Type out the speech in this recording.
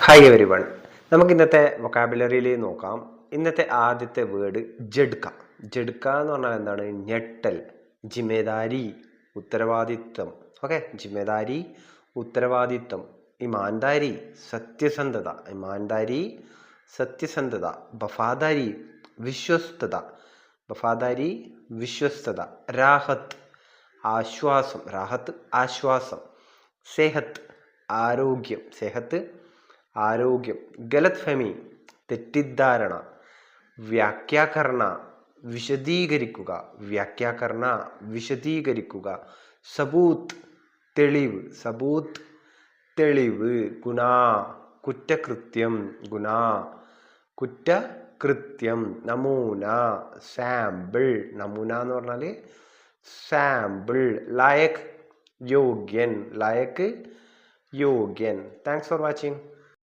Hi every one. നമുക്ക് ഇന്നത്തെ വൊക്കാബുലറിയിൽ നോക്കാം. ഇന്നത്തെ ആദ്യത്തെ വേർഡ് ജഡ്ക. ജഡ്ക എന്ന് പറഞ്ഞാൽ എന്താണ്? ഞെട്ടൽ, ജിമ്മേദാരി, ഉത്തരവാദിത്വം. ഓക്കെ, ജിമ്മേദാരി, ഉത്തരവാദിത്വം. ഇമാൻദാരി, സത്യസന്ധത. ഇമാൻദാരി, സത്യസന്ധത. വഫാദാരി, വിശ്വസ്തത. വഫാദാരി, വിശ്വസ്തത. രാഹത്ത്, ആശ്വാസം. രാഹത്ത്, ആശ്വാസം. സെഹത്ത്, ആരോഗ്യം. സെഹത്ത്, ആരോഗ്യം. ഗലത് ഫെമി, തെറ്റിദ്ധാരണ. വ്യാഖ്യാകരണ, വിശദീകരിക്കുക. വ്യാഖ്യാകരണ, വിശദീകരിക്കുക. സബൂത്ത്, തെളിവ്. സബൂത്ത്, തെളിവ്. ഗുണ, കുറ്റകൃത്യം. ഗുണ, കുറ്റകൃത്യം. നമൂന, സാമ്പിൾ. നമൂന എന്ന് പറഞ്ഞാൽ സാമ്പിൾ. ലായക്, യോഗ്യൻ. ലായക്, യോഗ്യൻ. Thanks for watching.